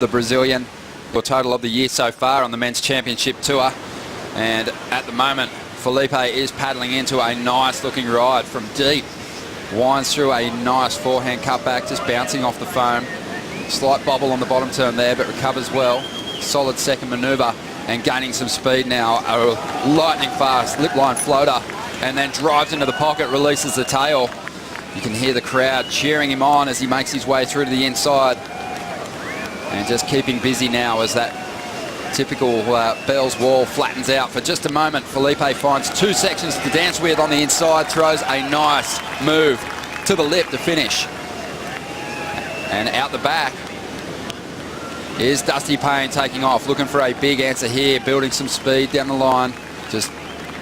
The Brazilian, the total of the year so far on the men's championship tour. And at the moment, Filipe is paddling into a nice looking ride from deep. Winds through a nice forehand cutback, just bouncing off the foam. Slight bobble on the bottom turn there, but recovers well. Solid second manoeuvre and gaining some speed now. A lightning fast lip line floater and then drives into the pocket, releases the tail. You can hear the crowd cheering him on as he makes his way through to the inside. And just keeping busy now as that typical Bells wall flattens out for just a moment. Filipe finds two sections to dance with on the inside, throws a nice move to the lip to finish. And out the back is Dusty Payne taking off, looking for a big answer here, building some speed down the line, just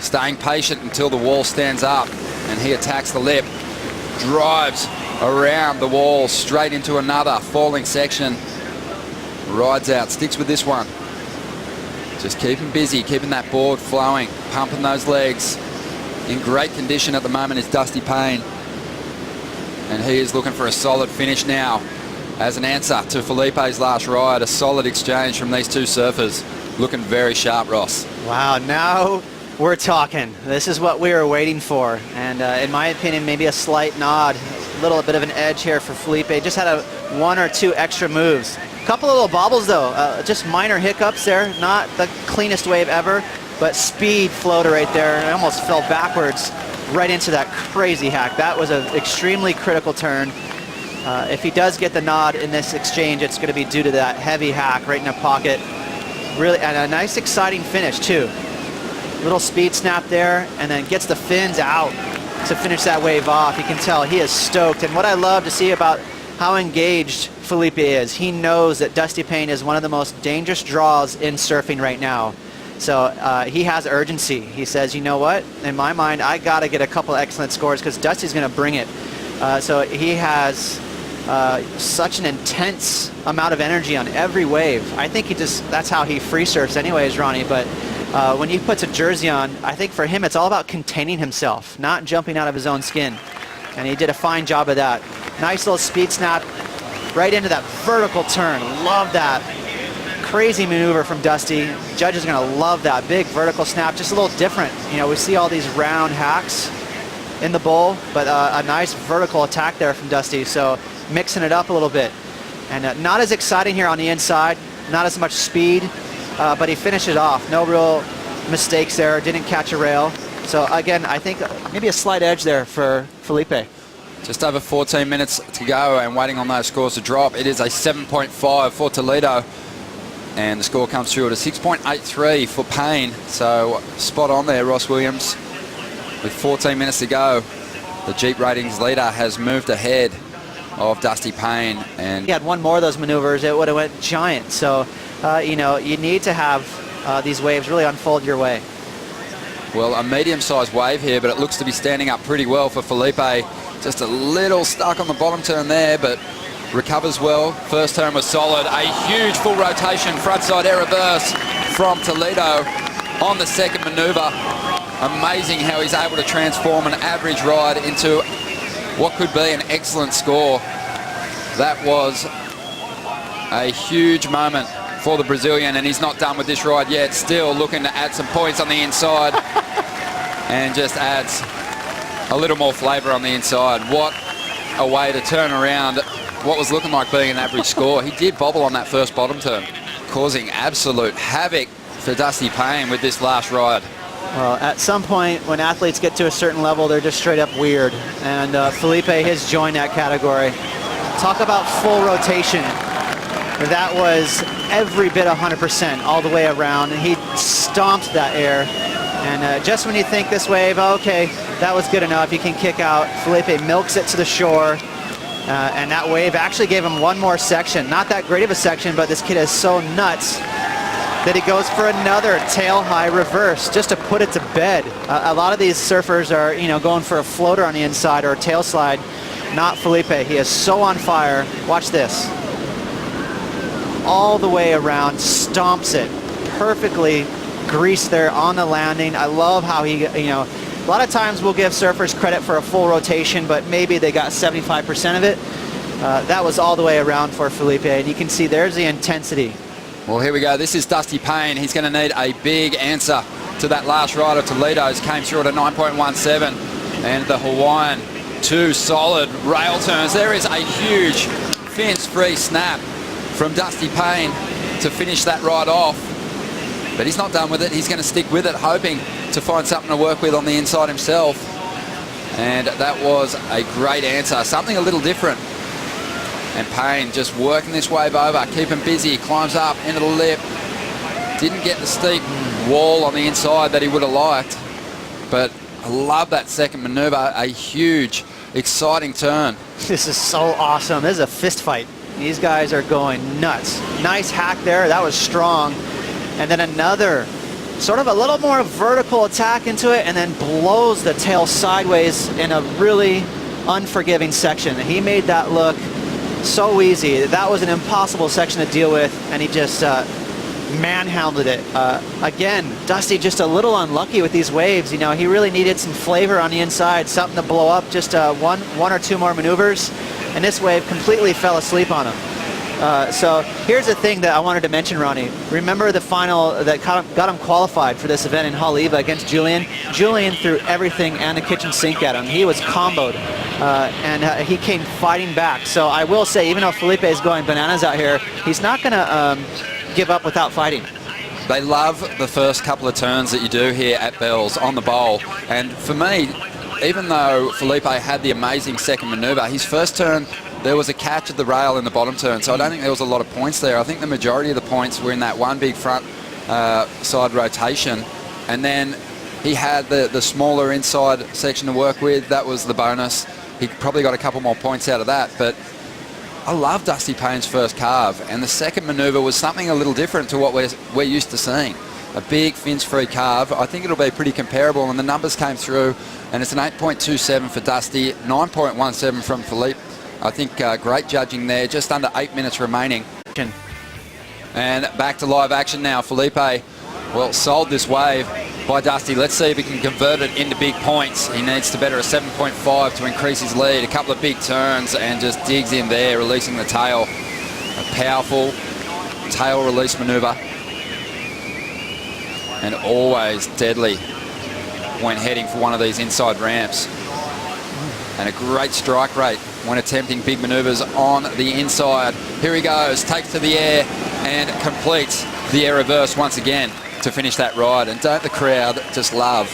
staying patient until the wall stands up. And he attacks the lip, drives around the wall, straight into another falling section. Rides out, sticks with this one. Just keeping busy, keeping that board flowing, pumping those legs. In great condition at the moment is Dusty Payne. And he is looking for a solid finish now as an answer to Filipe's last ride. A solid exchange from these two surfers. Looking very sharp, Ross. Wow, now we're talking. This is what we were waiting for. And in my opinion, maybe a slight nod, a little bit of an edge here for Filipe. Just had one or two extra moves. Couple of little bobbles though, just minor hiccups there. Not the cleanest wave ever, but speed floater right there. I almost fell backwards right into that crazy hack. That was an extremely critical turn. If he does get the nod in this exchange, it's going to be due to that heavy hack right in the pocket. Really, and a nice exciting finish too. Little speed snap there, and then gets the fins out to finish that wave off. You can tell he is stoked. And what I love to see about how engaged Filipe is, he knows that Dusty Payne is one of the most dangerous draws in surfing right now. So he has urgency. He says, you know what, in my mind, I got to get a couple excellent scores because Dusty's going to bring it. So he has such an intense amount of energy on every wave. I think that's how he free surfs anyways, Ronnie. But when he puts a jersey on, I think for him it's all about containing himself, not jumping out of his own skin. And he did a fine job of that. Nice little speed snap right into that vertical turn. Love that. Crazy maneuver from Dusty. Judges are going to love that. Big vertical snap, just a little different. You know, we see all these round hacks in the bowl, but a nice vertical attack there from Dusty. So mixing it up a little bit. And not as exciting here on the inside, not as much speed, but he finished it off. No real mistakes there, didn't catch a rail. So again, I think maybe a slight edge there for Filipe. Just over 14 minutes to go and waiting on those scores to drop. It is a 7.5 for Toledo. And the score comes through at a 6.83 for Payne. So spot on there, Ross Williams. With 14 minutes to go, the Jeep Ratings leader has moved ahead of Dusty Payne. And he had one more of those maneuvers, it would have went giant. So, you know, you need to have these waves really unfold your way. Well, a medium-sized wave here, but it looks to be standing up pretty well for Filipe. Just a little stuck on the bottom turn there, but recovers well. First turn was solid. A huge full rotation frontside air reverse from Toledo on the second maneuver. Amazing how he's able to transform an average ride into what could be an excellent score. That was a huge moment for the Brazilian, and he's not done with this ride yet. Still looking to add some points on the inside and just adds a little more flavour on the inside. What a way to turn around what was looking like being an average score. He did bobble on that first bottom turn, causing absolute havoc for Dusty Payne with this last ride. Well, at some point when athletes get to a certain level, they're just straight up weird. And Filipe has joined that category. Talk about full rotation. That was every bit 100% all the way around. And he stomped that air. And just when you think this wave, okay, that was good enough, you can kick out, Filipe milks it to the shore. And that wave actually gave him one more section. Not that great of a section, but this kid is so nuts that he goes for another tail high reverse just to put it to bed. A lot of these surfers are, you know, going for a floater on the inside or a tail slide. Not Filipe. He is so on fire. Watch this. All the way around, stomps it. Perfectly greased there on the landing. I love how he, you know, a lot of times we'll give surfers credit for a full rotation, but maybe they got 75% of it. that was all the way around for Filipe, and you can see there's the intensity. Well, here we go. This is Dusty Payne. He's going to need a big answer to that last ride of Toledo's. Came through at a 9.17, and the Hawaiian, 2 solid rail turns. There is a huge fence-free snap from Dusty Payne to finish that ride off. But he's not done with it. He's going to stick with it, hoping to find something to work with on the inside himself. And that was a great answer, something a little different. And Payne just working this wave over, keeping busy, climbs up into the lip. Didn't get the steep wall on the inside that he would have liked. But I love that second maneuver, a huge, exciting turn. This is so awesome. This is a fist fight. These guys are going nuts. Nice hack there. That was strong. And then another sort of a little more vertical attack into it, and then blows the tail sideways in a really unforgiving section. He made that look so easy. That was an impossible section to deal with, and he just manhandled it. Again, Dusty just a little unlucky with these waves. You know, he really needed some flavor on the inside, something to blow up, just one or two more maneuvers, and this wave completely fell asleep on him. So here's the thing that I wanted to mention, Ronnie. Remember the final that got him qualified for this event in Haleiwa against Julian? Julian threw everything and the kitchen sink at him. He was comboed, and he came fighting back. So I will say, even though Filipe is going bananas out here, he's not going to give up without fighting. They love the first couple of turns that you do here at Bells on the bowl. And for me, even though Filipe had the amazing second maneuver, his first turn, there was a catch at the rail in the bottom turn, so I don't think there was a lot of points there. I think the majority of the points were in that one big front side rotation, and then he had the smaller inside section to work with. That was the bonus. He probably got a couple more points out of that, but I love Dusty Payne's first carve, and the second maneuver was something a little different to what we're used to seeing. A big fins-free carve. I think it'll be pretty comparable, and the numbers came through, and it's an 8.27 for Dusty, 9.17 from Filipe. I think great judging there, just under 8 minutes remaining. And back to live action now. Filipe, well, sold this wave by Dusty. Let's see if he can convert it into big points. He needs to better a 7.5 to increase his lead. A couple of big turns and just digs in there, releasing the tail. A powerful tail release maneuver. And always deadly when heading for one of these inside ramps. And a great strike rate when attempting big maneuvers on the inside. Here he goes, takes to the air and completes the air reverse once again to finish that ride. And don't the crowd just love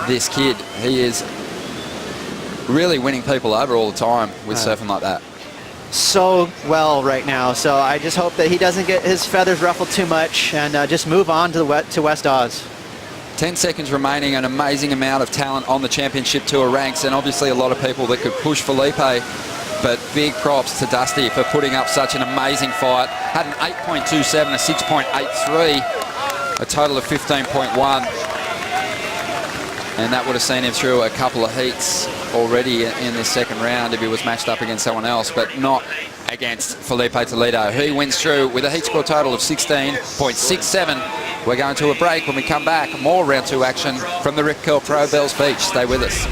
this kid? He is really winning people over all the time with surfing like that. So well right now, so I just hope that he doesn't get his feathers ruffled too much and just move on to West Oz. 10 seconds remaining, an amazing amount of talent on the Championship Tour ranks, and obviously a lot of people that could push Filipe, but big props to Dusty for putting up such an amazing fight. Had an 8.27, a 6.83, a total of 15.1, and that would have seen him through a couple of heats already in this second round if he was matched up against someone else, but not against Filipe Toledo. He wins through with a heat score total of 16.67. We're going to a break. When we come back, more round two action from the RipCurlPro Bells Beach. Stay with us.